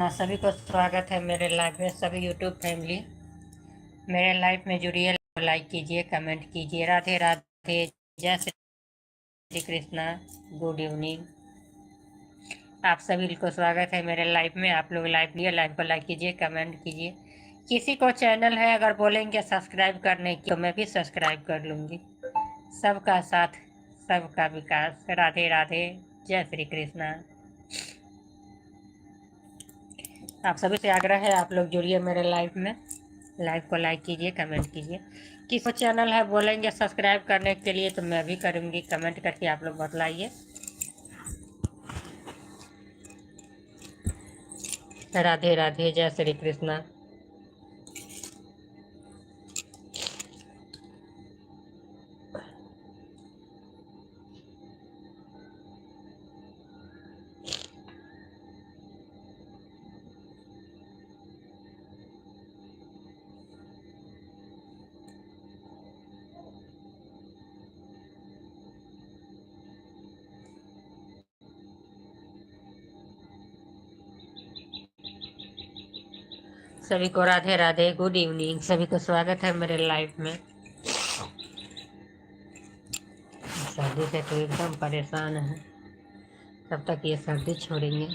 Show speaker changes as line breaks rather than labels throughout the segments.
हाँ, सभी को स्वागत है मेरे लाइव में। सभी यूट्यूब फैमिली मेरे लाइव में जुड़िए, लाइक कीजिए, कमेंट कीजिए। राधे राधे, जय श्री कृष्णा, गुड इवनिंग। आप सभी को स्वागत है मेरे लाइव में। आप लोग लाइव लिए, लाइव को लाइक कीजिए, कमेंट कीजिए। किसी को चैनल है अगर बोलेंगे सब्सक्राइब करने की तो मैं भी सब्सक्राइब कर लूँगी। सबका साथ, सबका विकास। राधे राधे, जय श्री कृष्णा। आप सभी से आग्रह है, आप लोग जुड़िए मेरे लाइव में। लाइव को लाइक कीजिए, कमेंट कीजिए। किस चैनल है बोलेंगे सब्सक्राइब करने के लिए तो मैं भी करूँगी। कमेंट करके आप लोग बतलाइए। राधे राधे, जय श्री कृष्णा। सभी को राधे राधे, गुड इवनिंग। सभी को स्वागत है मेरे लाइव में। सर्दी से तो एकदम परेशान है। कब तक ये सर्दी छोड़ेंगे।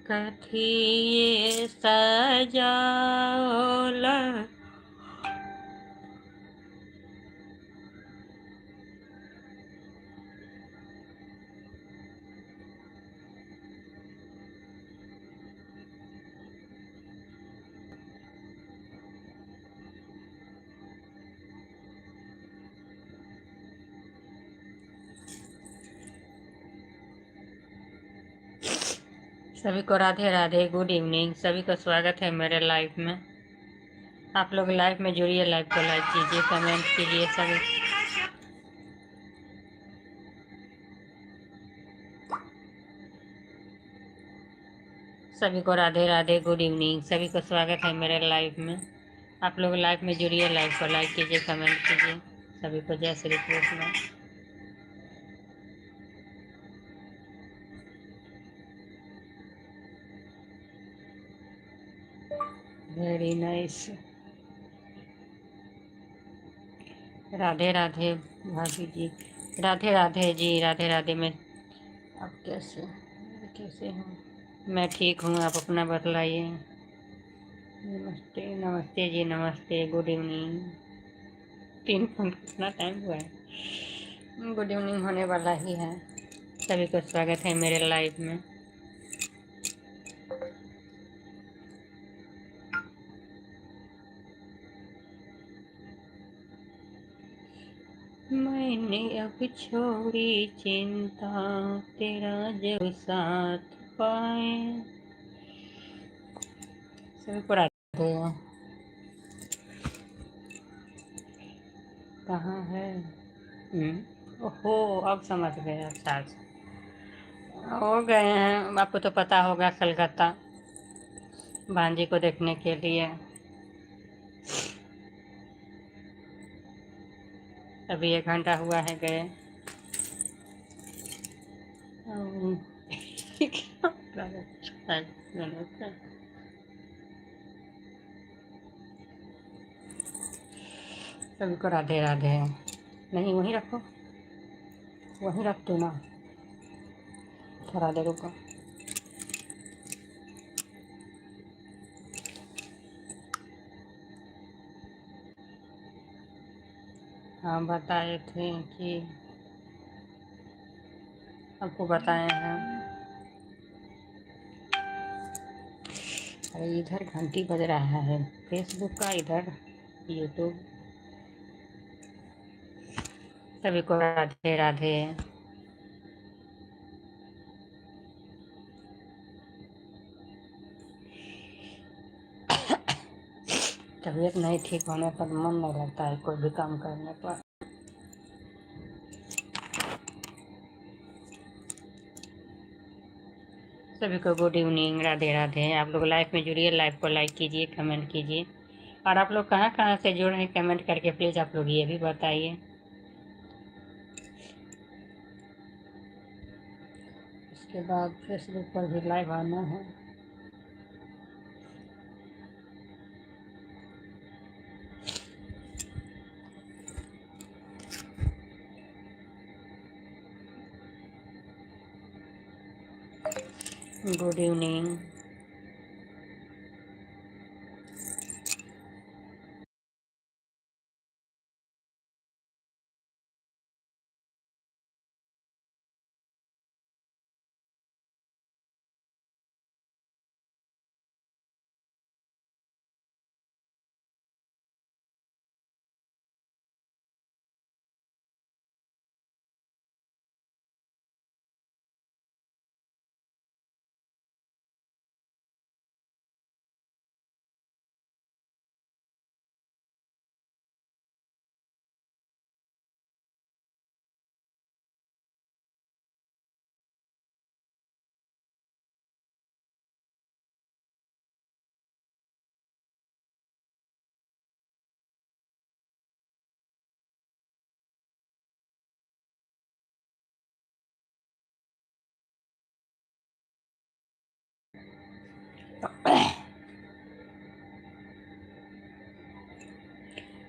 कथी ये सजाओला, सभी को राधे राधे, गुड इवनिंग। सभी को स्वागत है मेरे लाइव में। आप लोग लाइव में जुड़िए, लाइव को लाइक कीजिए, कमेंट कीजिए। सभी को राधे राधे, गुड इवनिंग। सभी को स्वागत है मेरे लाइव में। आप लोग लाइव में जुड़िए, लाइव को लाइक कीजिए, कमेंट कीजिए। सभी को जय श्री कृष्ण। Very nice. राधे राधे भाभी जी, राधे राधे जी, राधे राधे। मैं आप कैसे कैसे हैं? मैं ठीक हूँ, आप अपना बतलाइए। नमस्ते नमस्ते जी, नमस्ते, गुड इवनिंग। 3 फोन कितना टाइम हुआ है? गुड इवनिंग होने वाला ही है। सभी को स्वागत है मेरे लाइव में। मैंने अब छोड़ी चिंता, तेरा जब साथ पाए। सभी को राधे। कहाँ है? ओहो, अब समझ गए। अच्छा अच्छा, हो गए हैं। आपको तो पता होगा, कलकत्ता भांजी को देखने के लिए। अभी 1 घंटा हुआ है गए। सभी को राधे राधे। नहीं, वहीं रखो, वहीं रख दो ना। थोड़ा देर रुको। हाँ, बताए थे कि आपको बताए हैं। अरे इधर घंटी बज रहा है फेसबुक का, इधर यूट्यूब। सभी को राधे राधे। तबीयत नहीं ठीक होने पर मन नहीं लगता है कोई भी काम करने पर। सभी को गुड इवनिंग, राधे राधे। आप लोग लाइव में जुड़िए, लाइव को लाइक कीजिए, कमेंट कीजिए। और आप लोग कहाँ कहाँ से जुड़ रहे हैं कमेंट करके प्लीज़ आप लोग ये भी बताइए। उसके बाद फेसबुक पर भी लाइव आना है। Good evening.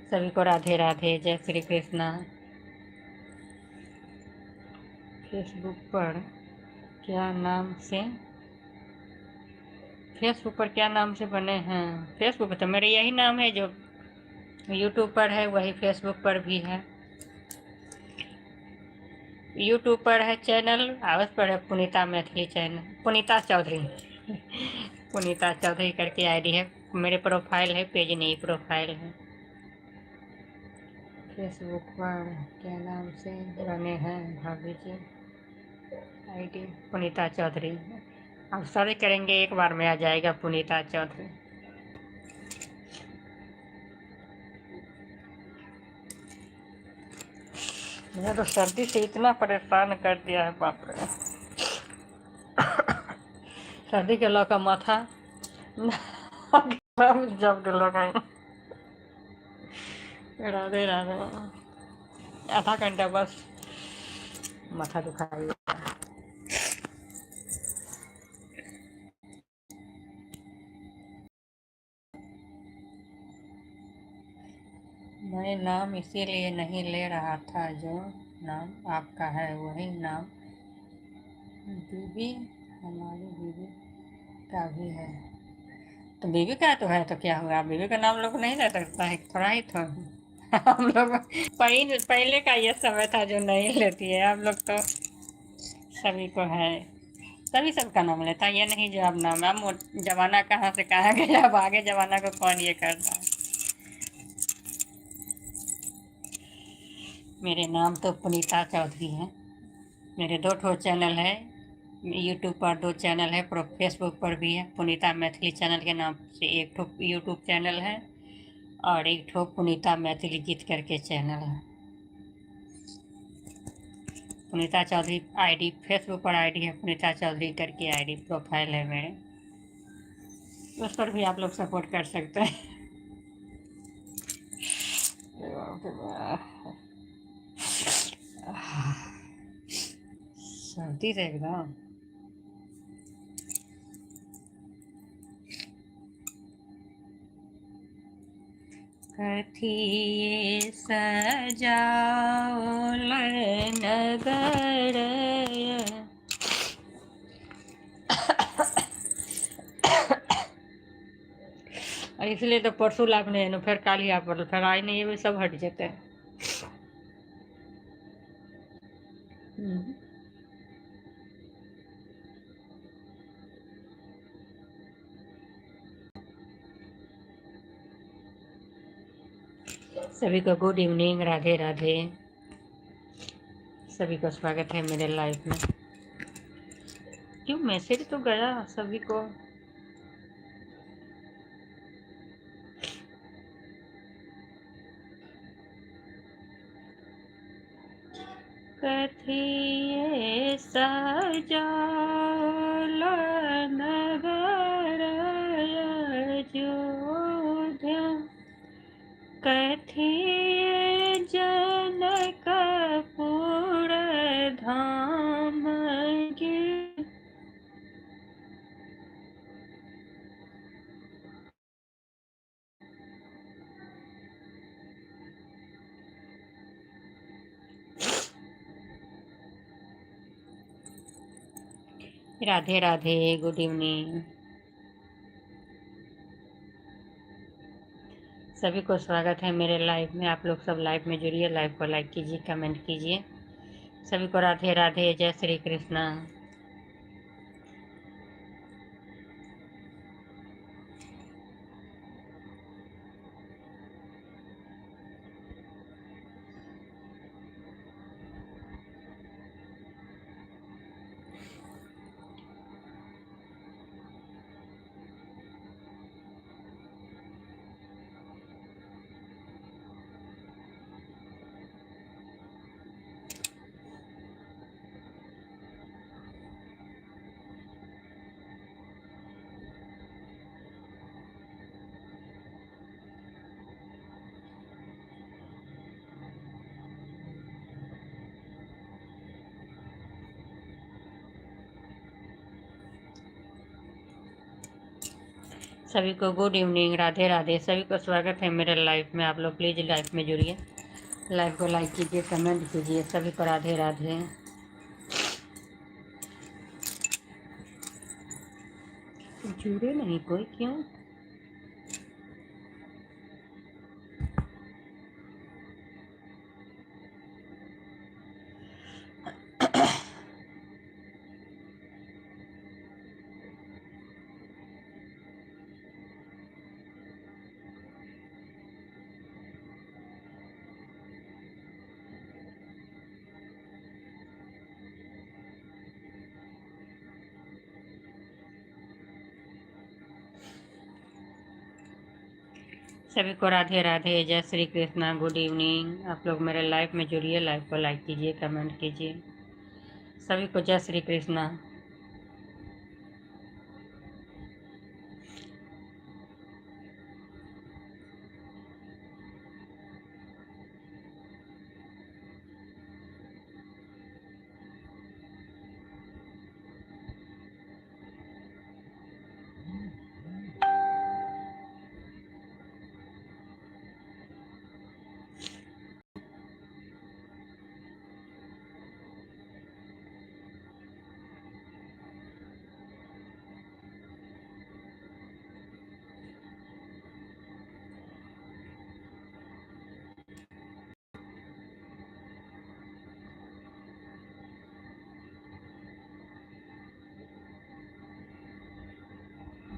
सभी को राधे राधे, जय श्री कृष्णा। फेसबुक पर क्या नाम से फेसबुक पर क्या नाम से बने हैं? फेसबुक पर तो मेरा यही नाम है, जो यूट्यूब पर है वही फेसबुक पर भी है। यूट्यूब पर है चैनल, उस पर है पुनीता मैथिली चैनल, पुनीता चौधरी। पुनीता चौधरी करके आईडी है। मेरे प्रोफाइल है, पेज नहीं, प्रोफाइल है। फेसबुक पर क्या नाम से बने हैं भाभी जी? आईडी पुनीता चौधरी। आप सर्च करेंगे एक बार में आ जाएगा पुनीता चौधरी। मुझे तो सर्दी से इतना परेशान कर दिया है, बाप रे। सर्दी के लौका माथा जब लगा। राधे राधे। आधा घंटा बस माथा दुखाई। मैं नाम इसीलिए नहीं ले रहा था, जो नाम आपका है वही नाम बीबी, हमारी बीबी का भी है। तो बीबी का तो है तो क्या हुआ, बीबी का नाम लोग नहीं ले सकता है, थोड़ा ही तो। हम लोग पहले का ये समय था जो नहीं लेती है। आप लोग तो सभी को है, सभी सबका नाम लेता है। ये नहीं जो अब नाम, अब जमाना कहाँ से कहाँ गया, अब आगे जमाना को कौन ये करता है। मेरे नाम तो पुनीता चौधरी है। मेरे दो ठो चैनल है, यूट्यूब पर दो चैनल है, फेसबुक पर भी है। पुनीता मैथिली चैनल के नाम से एक ठो यूट्यूब चैनल है, और एक ठो पुनीता मैथिली गीत करके चैनल है। पुनीता चौधरी आईडी फेसबुक पर आईडी है, पुनीता चौधरी करके आईडी प्रोफाइल है मेरे, उस पर भी आप लोग सपोर्ट कर सकते हैं। सर्दी से एकदम कथिए सजाओल नगर। और इसलिए तो परसों लाभ नहीं है, फिर काल ही पर फिर आई नहीं है, सब हट जाते हैं। सभी को गुड इवनिंग, राधे राधे। सभी को स्वागत है मेरे लाइफ में। क्यों मैसेज तो गया सभी को। कथिए सजाओल राधे राधे, गुड इवनिंग। सभी को स्वागत है मेरे लाइव में। आप लोग सब लाइव में जुड़िए, लाइव को लाइक कीजिए, कमेंट कीजिए। सभी को राधे राधे, जय श्री कृष्णा। सभी को गुड इवनिंग, राधे राधे। सभी को स्वागत है मेरे लाइव में। आप लोग प्लीज़ लाइव में जुड़िए, लाइव को लाइक कीजिए, कमेंट कीजिए। सभी को राधे राधे। जुड़े नहीं कोई, क्यों? सभी को राधे राधे, जय श्री कृष्णा, गुड इवनिंग। आप लोग मेरे लाइव में जुड़िए, लाइव को लाइक कीजिए, कमेंट कीजिए। सभी को जय श्री कृष्णा।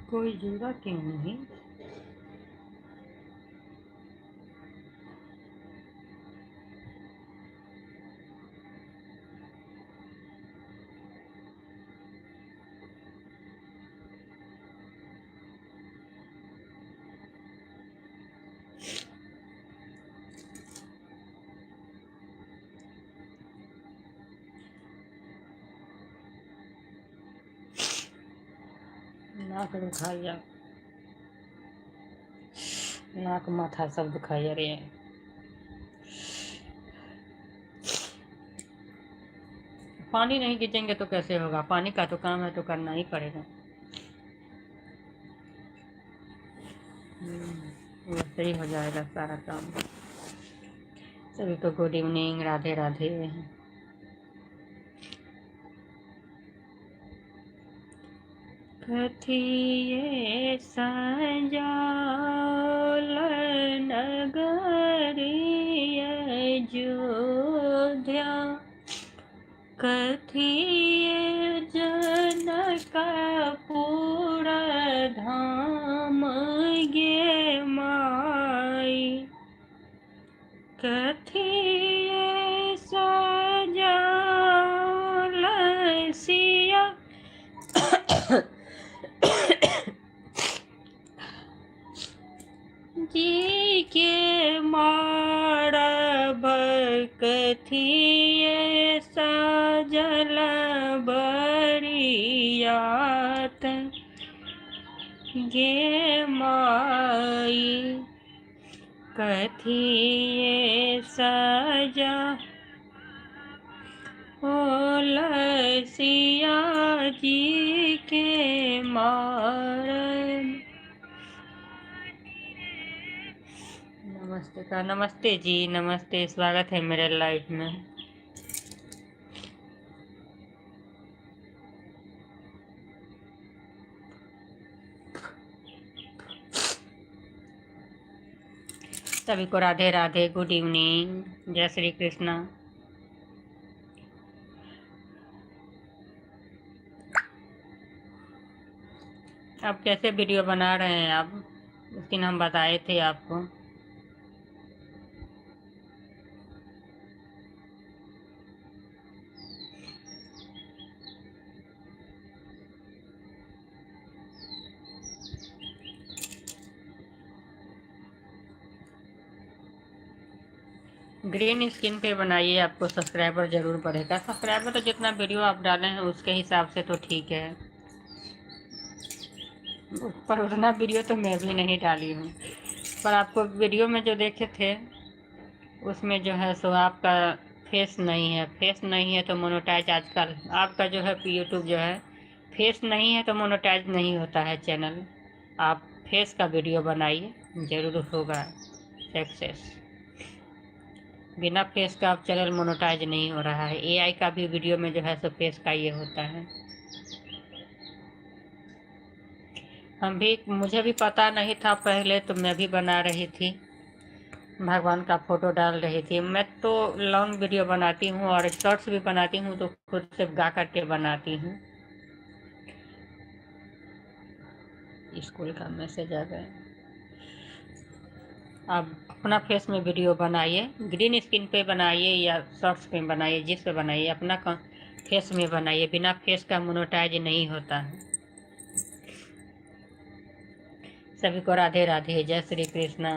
कोई जुड़ा क्यों नहीं? नाक दुखाइया, नाक माथा सब दुखाइया रे। पानी नहीं खींचेंगे तो कैसे होगा? पानी का तो काम है, तो करना ही पड़ेगा। वैसे ही हो जाएगा सारा काम। सभी को गुड इवनिंग, राधे राधे। कथिए संजाल नगरी अयोध्या, कथिए जनकपुर धाम गे माई, कथिए सजाल सिया जी के मारब, कथिए सजल बरियात गे माई, कथिए सजा सिया जी के मारन। नमस्ते का नमस्ते जी, नमस्ते, स्वागत है मेरे लाइव में। सभी को राधे राधे, गुड इवनिंग, जय श्री कृष्णा। आप कैसे वीडियो बना रहे हैं आप? उस दिन हम बताए थे आपको। ग्रीन स्किन पे बनाइए, आपको सब्सक्राइबर ज़रूर बढ़ेगा। सब्सक्राइबर तो जितना वीडियो आप डाले हैं उसके हिसाब से तो ठीक है, पर उतना वीडियो तो मैं भी नहीं डाली हूँ। पर आपको वीडियो में जो देखे थे उसमें जो है सो आपका फेस नहीं है। फेस नहीं है तो मोनेटाइज आजकल आपका जो है यूट्यूब जो है, फेस नहीं है तो मोनेटाइज नहीं होता है चैनल। आप फेस का वीडियो बनाइए, ज़रूर होगा सक्सेस। बिना फेस का आप चैनल मोनेटाइज नहीं हो रहा है। एआई का भी वीडियो में जो है सो फेस का ये होता है। मुझे भी पता नहीं था पहले, तो मैं भी बना रही थी, भगवान का फ़ोटो डाल रही थी। मैं तो लॉन्ग वीडियो बनाती हूँ और शॉर्ट्स भी बनाती हूँ, तो खुद से गा करके बनाती हूँ। स्कूल का मैसेज आ गया। आप अपना फेस में वीडियो बनाइए, ग्रीन स्क्रीन पे बनाइए या शॉर्ट्स पे बनाइए, जिस पे बनाइए अपना फेस में बनाइए। बिना फेस का मोनेटाइज नहीं होता है। सभी को राधे राधे, जय श्री कृष्णा।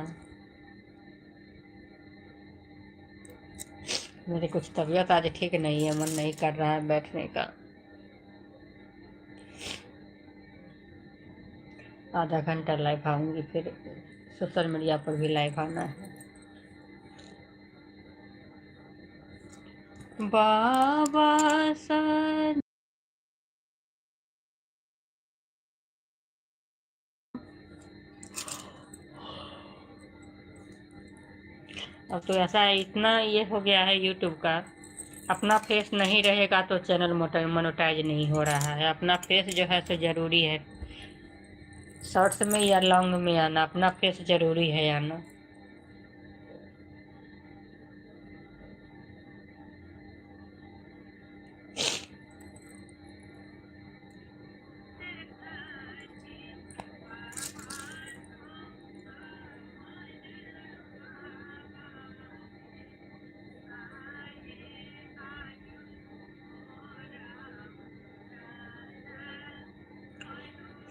मेरी कुछ तबीयत आज ठीक नहीं है, मन नहीं कर रहा है बैठने का। आधा घंटा लाइव आऊँगी, फिर सोशल मीडिया पर भी लाइव आना है। बाबा सा अब तो ऐसा है, इतना ये हो गया है यूट्यूब का, अपना फेस नहीं रहेगा तो चैनल मोनेटाइज नहीं हो रहा है। अपना फेस जो है तो ज़रूरी है, शॉर्ट्स में या लॉन्ग में आना, अपना फेस ज़रूरी है आना।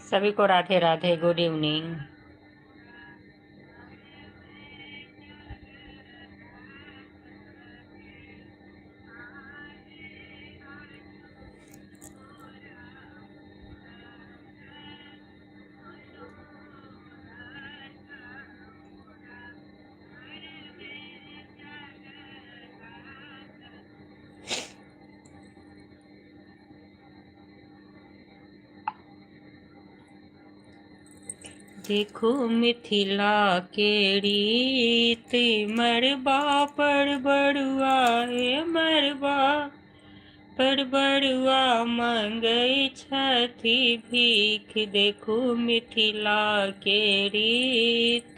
सभी को राधे राधे, गुड इवनिंग। देखो मिथिला के रीत, मरबा पर बड़ुआ हे मरबा पर बड़ुआ मंगई छथि भीख। देखो मिथिला के रीत,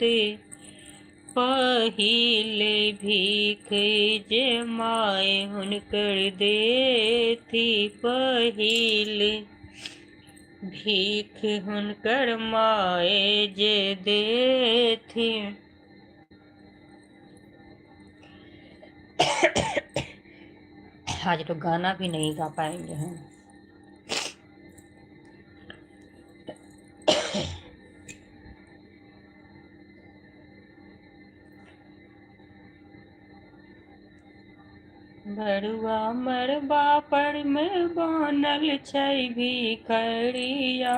पहिले भीख जे माय हुनकर देती। पहिले भीख हुनकर माए जे देथी। आज तो गाना भी नहीं गा पाएंगे हम। बरुआ मरबा पर में बनल छै भिखरिया,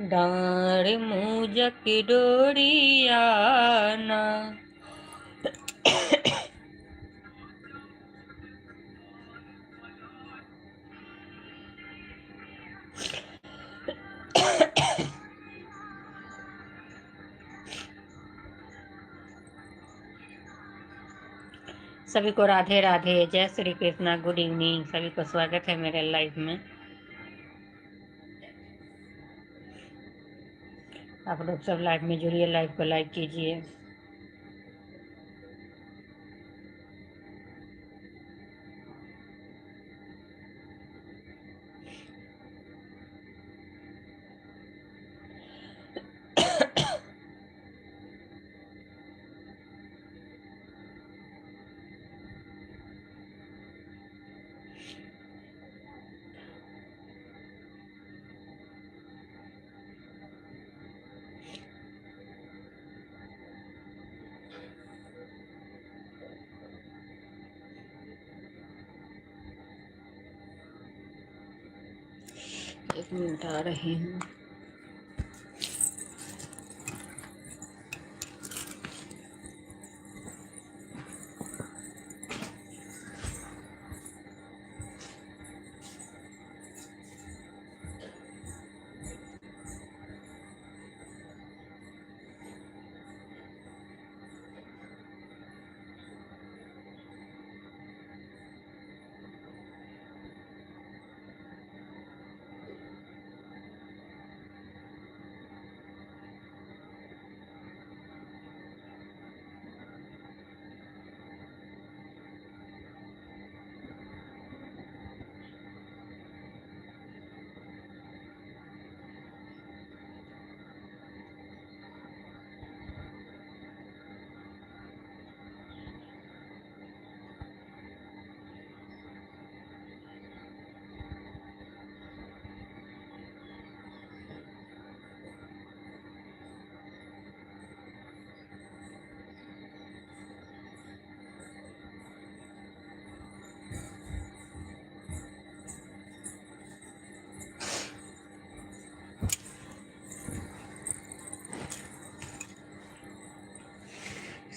डाँड़ मुजक डोरिया ना। सभी को राधे राधे, जय श्री कृष्णा, गुड इवनिंग। सभी को स्वागत है मेरे लाइव में। आप लोग सब लाइव में जुड़िए, लाइव को लाइक कीजिए। एक मिनट आ रही हूँ।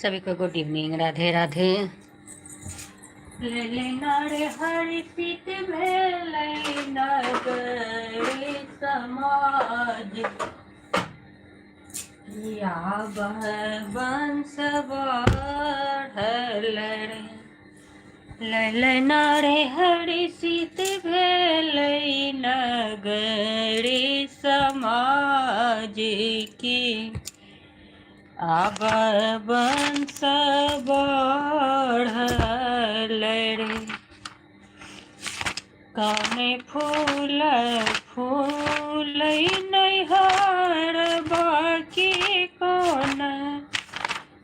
सभी को गुड इवनिंग, राधे राधे। लेना रे हरि सीत भेलै नगरी समाज, या वंश बढ़ल रे। लेना रे हरि सीत भेलै नगरी समाज की, आब वंश बढ़ल रे। काने फूल फूलै नैहर बाकी कोन,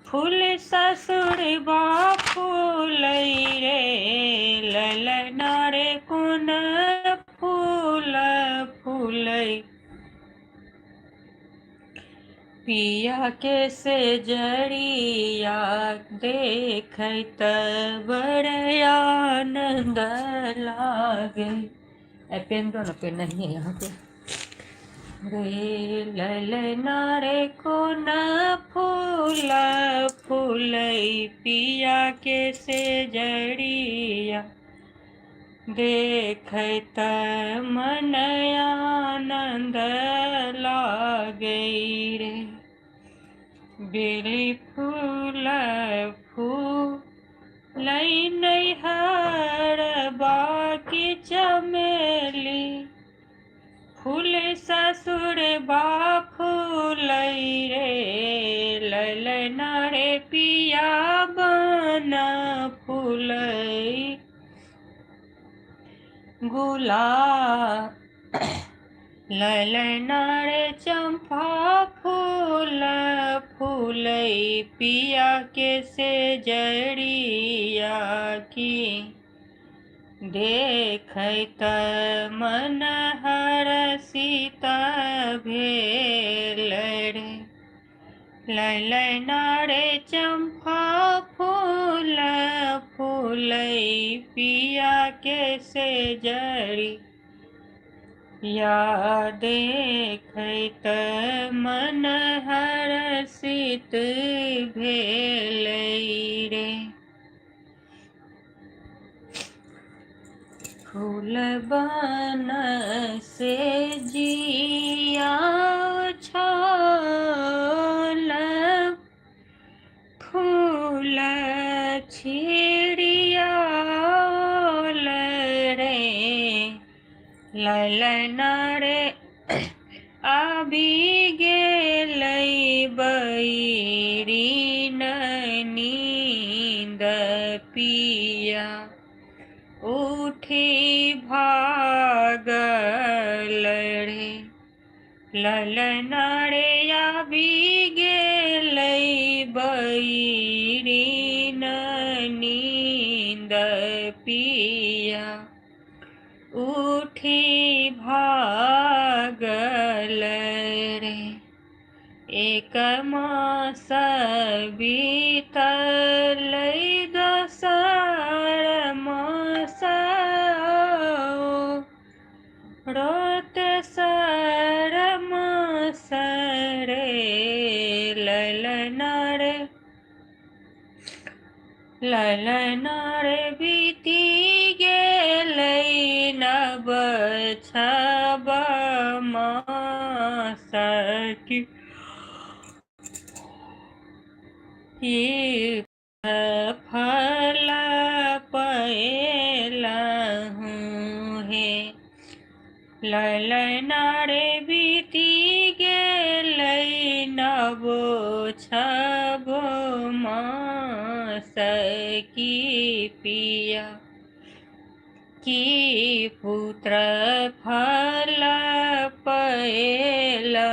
फूल ससुर बा फूलै रे। ललना रे कोन फूल फूलै, पिया के से जरिया देखत बड़ आनंद लागे। पेन दो ना, पेन नहीं है यहाँ पे। रे ललना रे कोन फूल फूलै, पिया के से जरिया देखत मन आनंद लागे रे। बेली फूल फूलै नैहर बाकी चमेली, फूल ससुर बा फूलै रे। ललना रे पिया बन फूलै, ललना रे चंपा फूल फूलै, पिया के से जरिया की देखत मन हरषित भेल रे। ललना रे चंपा फूल फूलै, पिया के से जरी या देखत मन हरषित भेल रे। फूल बन से जिया छल, फूल छिड़ियाल रे। ललना रे आबि गेलै बैरी नींद पिया, उठी भागल रे। ललना रे आबि गेलै बैरी नींद पिया, उठी भागल रे। एक मास बीतलै दोसर मास, रोत सर मास रे। ललना रे बीती गेलै नव छब मास की फल पएलहुँ हे। ललना रे बीती गेलै नव छब मास की पिया, की पुत्र फल पएलहुँ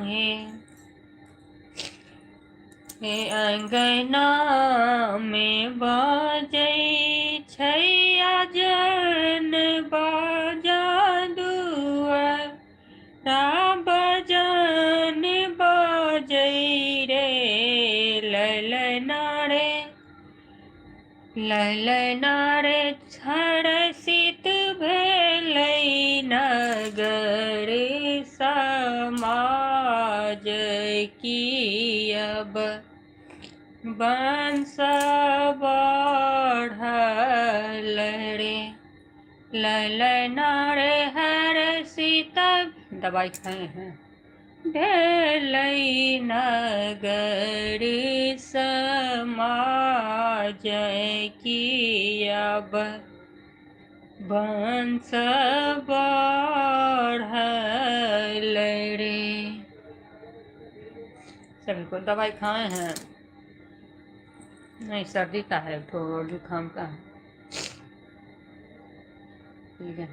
हे। अंगना में बाजै छै आजन बाजा, दुआरा बजन बाजै रे। ललना रे हर्षित भेलै नगर समाज की, अब वंश बढ़ल रे। ललना रे हर्षित, दवाई खाए हैं, भेलै नगर समाज की, अब वंश बढ़ल रे। सभी को दवाई खाए हैं? नहीं, सर्दी का है, थोड़ा जुकाम का है। ठीक है,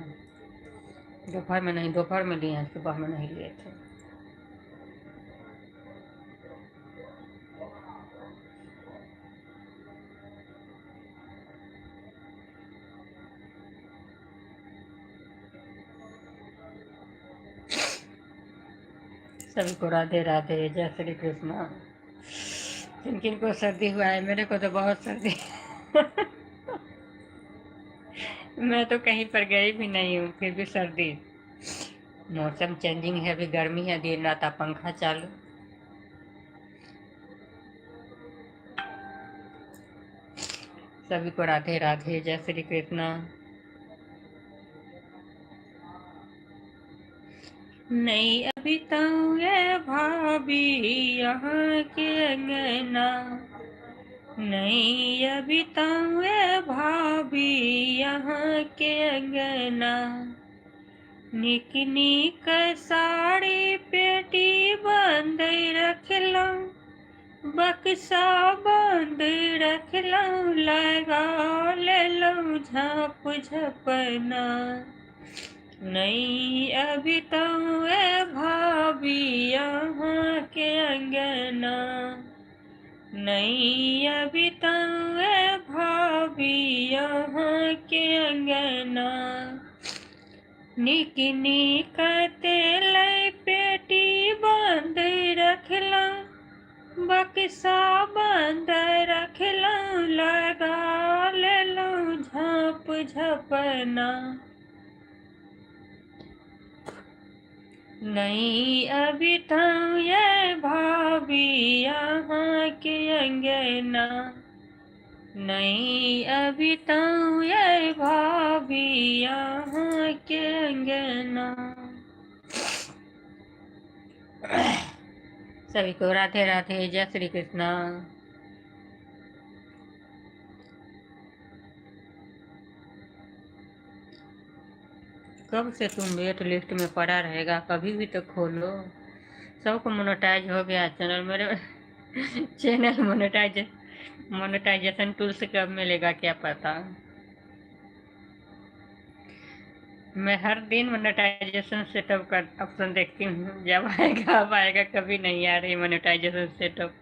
दोपहर में नहीं, दोपहर में लिए हैं, सुबह में नहीं लिए थे। सभी को राधे राधे, जय श्री कृष्णा। किन किन को सर्दी हुआ है? मेरे को तो बहुत सर्दी मैं तो कहीं पर गई भी नहीं हूँ, फिर भी सर्दी। मौसम चेंजिंग है, अभी गर्मी है, दिन रात पंखा चालू। सभी को राधे राधे, जय श्री कृष्णा। नहीं अभी तो ये भाभी यहाँ के अंगना, नहीं अभी तो ये भाभी यहाँ के अंगना। निक निक साड़ी पेटी बंद रखलौं, बक्सा बंद रखलौं, लगा लेलौं झाँप झपना। नहीं अभी तो ए भाभी यहाँ के अंगना, नहीं अभी तो ए भाभी यहाँ के अंगना। निक निक तेल पेटी बंद रखलौं, बक्सा बंद रखलौं, लगा लेलौं झाँप झपना। नहीं अभी तो ये भाभी यहाँ के अंगना, नहीं अभी तो ये भाभी यहाँ के अंगना। सभी को राधे राधे, जय श्री कृष्णा। कब से तुम वेट लिस्ट में पड़ा रहेगा, कभी भी तो खोलो। सबको मोनेटाइज हो गया चैनल मेरे। चैनल मोनेटाइजेशन टूल्स कब मिलेगा क्या पता। मैं हर दिन मोनेटाइजेशन सेटअप का ऑप्शन देखती हूँ, जब आएगा अब आएगा, कभी नहीं आ रही मोनेटाइजेशन सेटअप।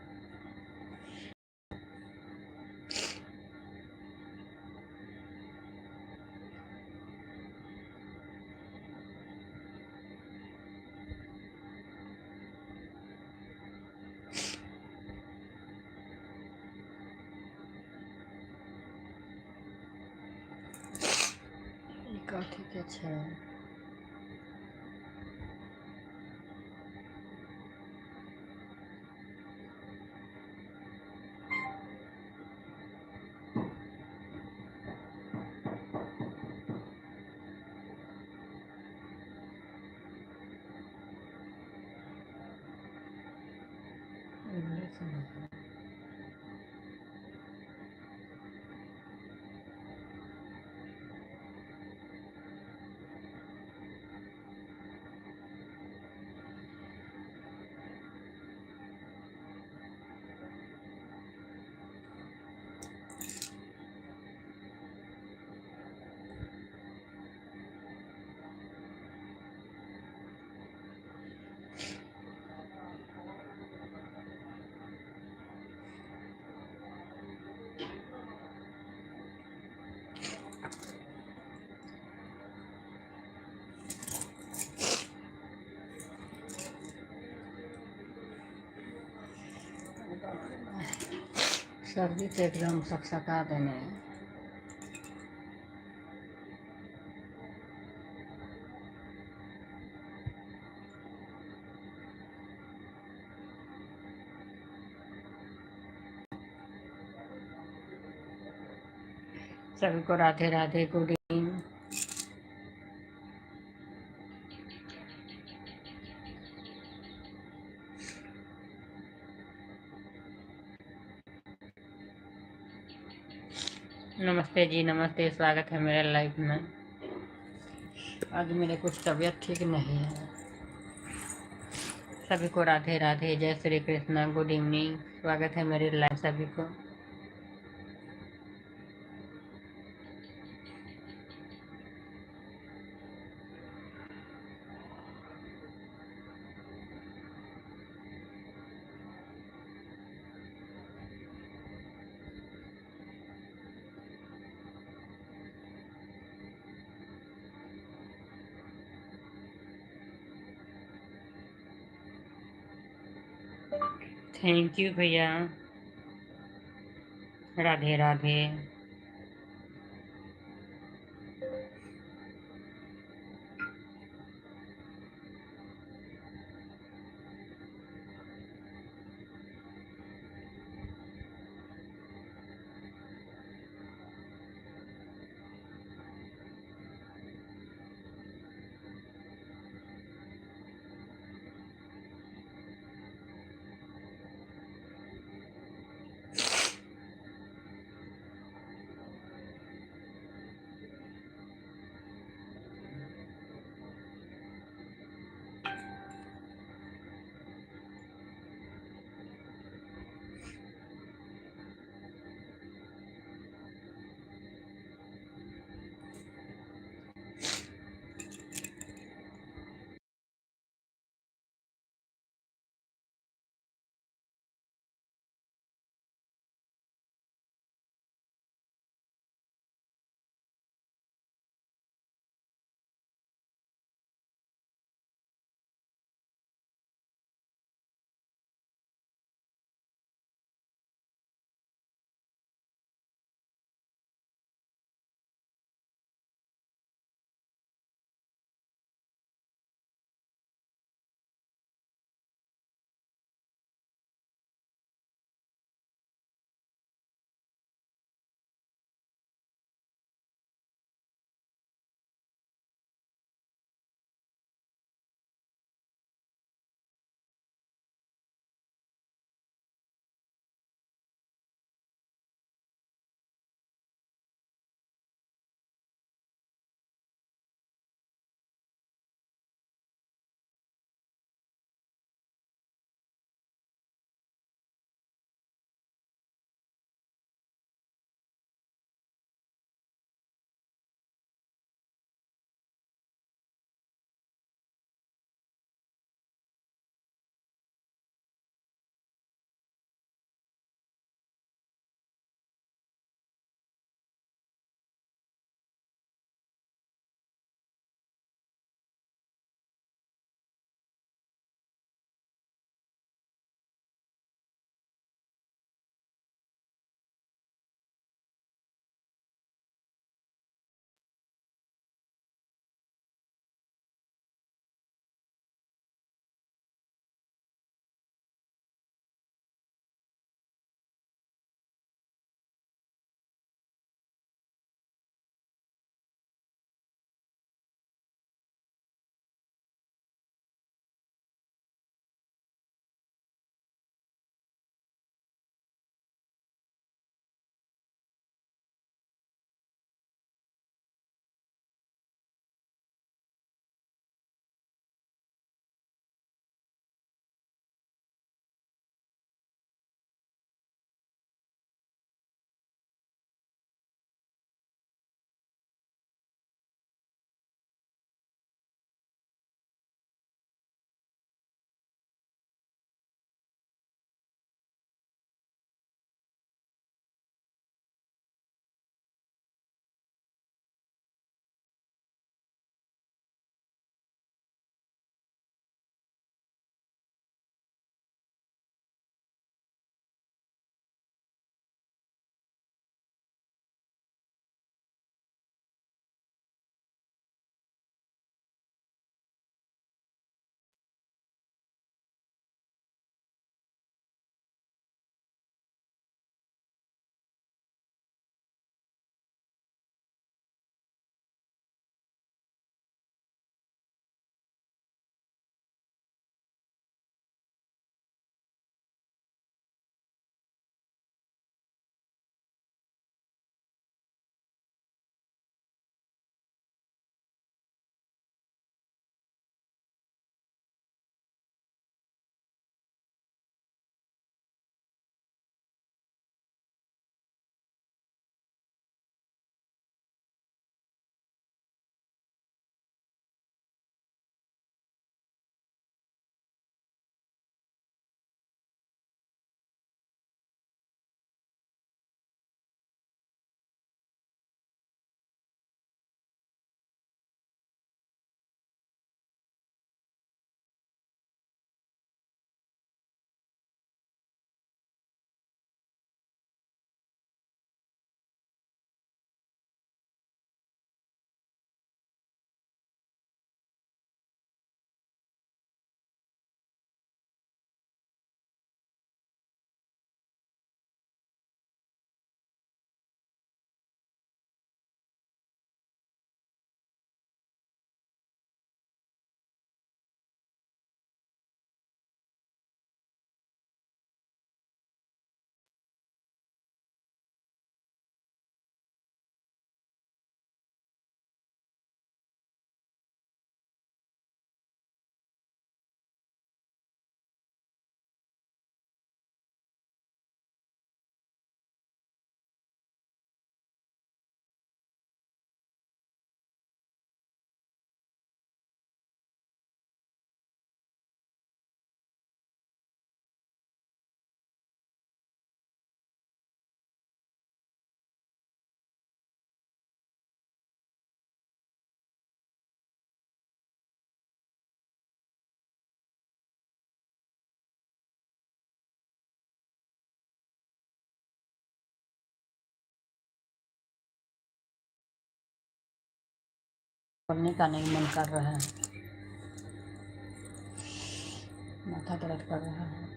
कथी के छै? सर्दी तो एकदम सकसका देने है। सभी को राधे राधे, गुड इवनिंग। नमस्ते जी, नमस्ते, स्वागत है मेरे लाइफ में। आज मेरे कुछ तबीयत ठीक नहीं है। सभी को राधे राधे, जय श्री कृष्णा, गुड इवनिंग, स्वागत है मेरे लाइफ सभी को। थैंक यू भैया, राधे राधे। बोलने का नहीं मन कर रहा है, माथा दर्द कर रहा है।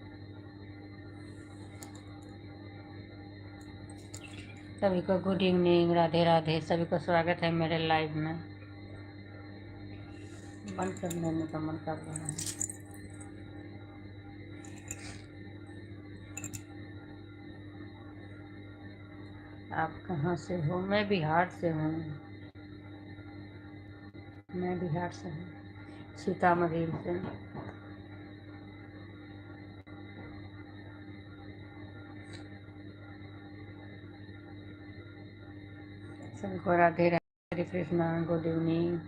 सभी को गुड इवनिंग, राधे राधे। सभी को स्वागत है मेरे लाइव में। बंद करने में का मन कर रहा है। आप कहाँ से हो? मैं बिहार से हूँ। मैं बिहार से हूँ, सीतामढ़ी से। सभी को राधे राधे कृष्णा, गुड इवनिंग।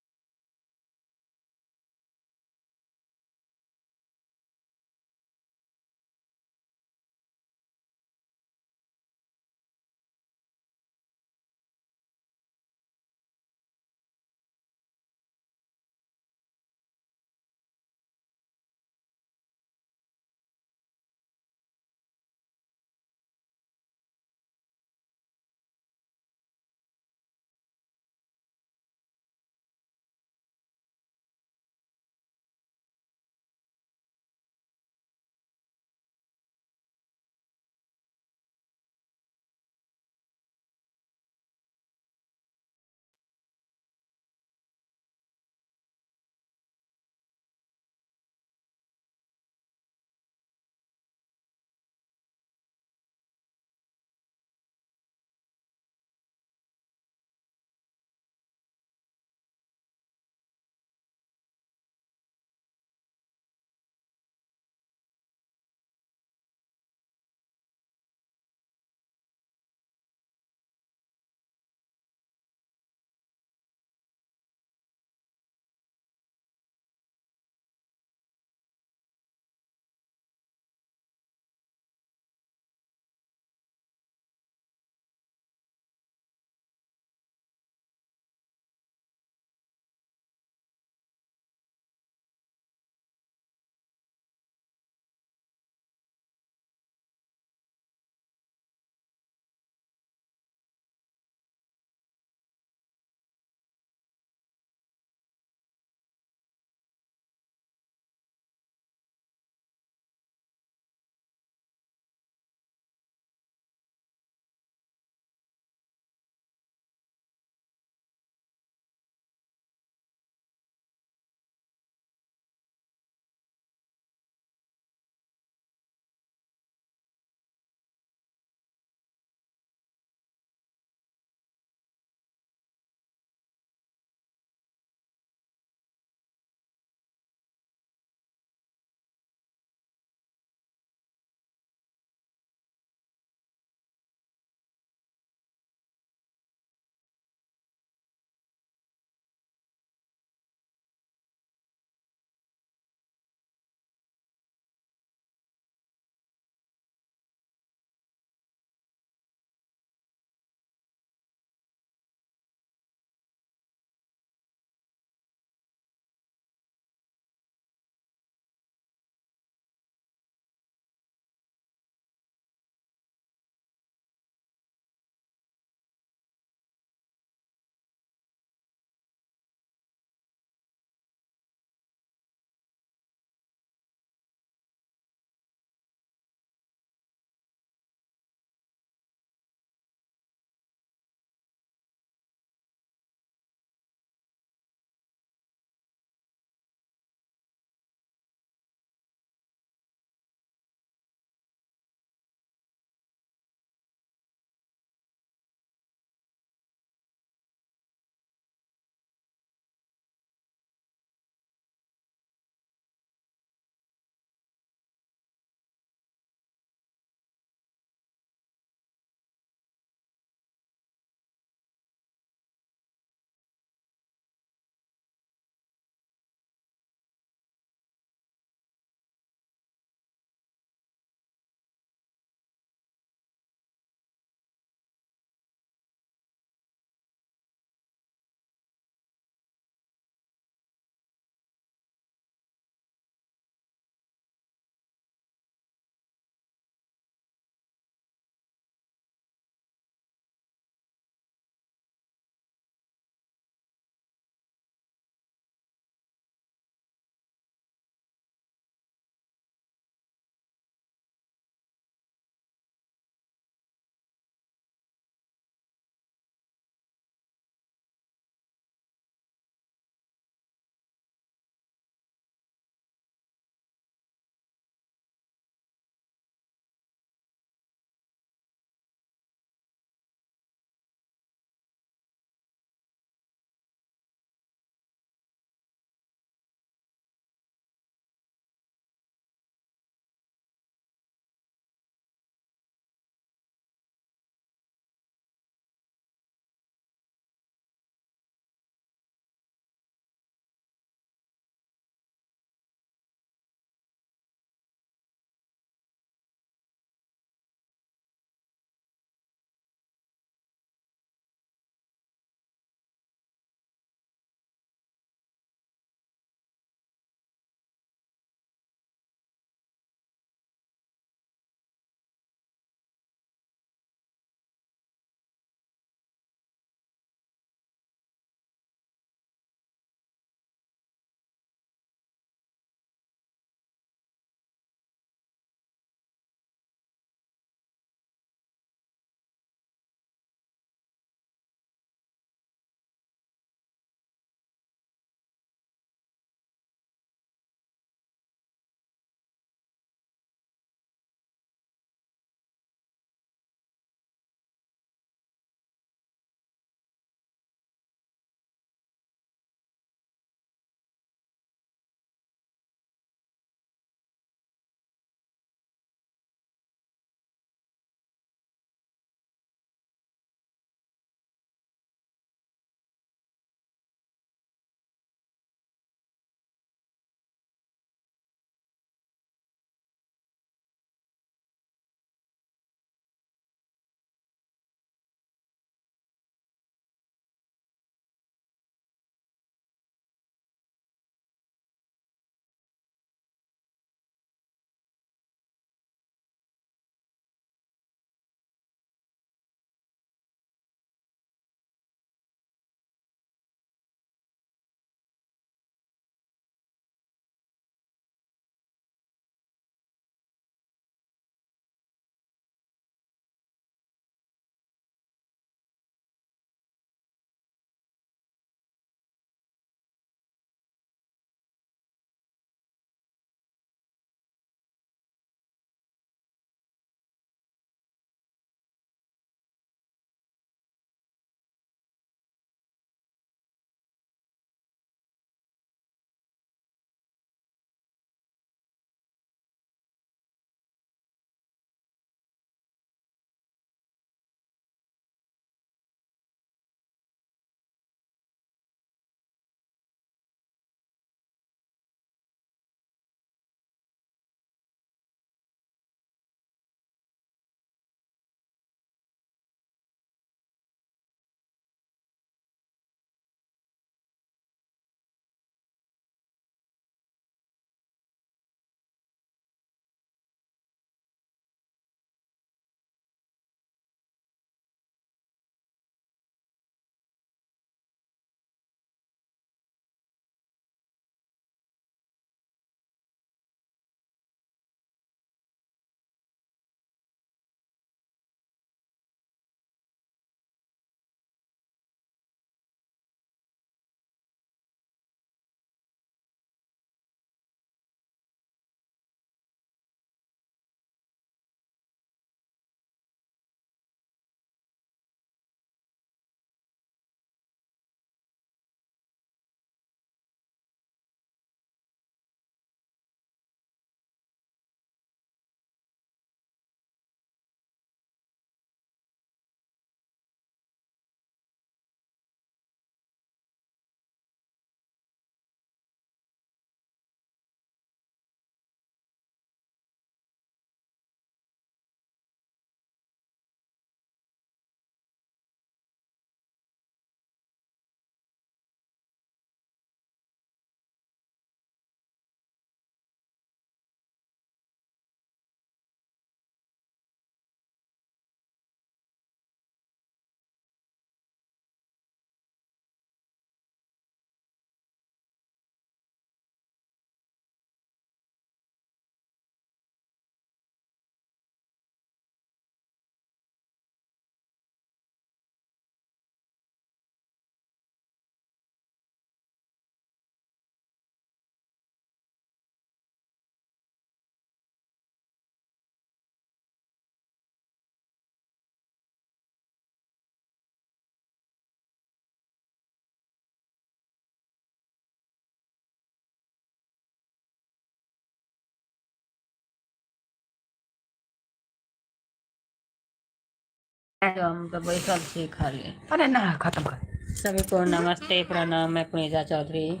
हम तो बैठल छी खाली।
अरे ना खत्म कर।
सभी को नमस्ते प्रणाम, मैं पुनीता चौधरी।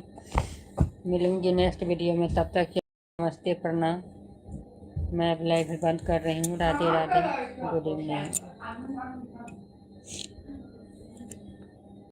मिलूंगी नेक्स्ट वीडियो में, तब तक के नमस्ते प्रणाम। मैं अब लाइव बंद कर रही हूँ। Radhe Radhe, good evening.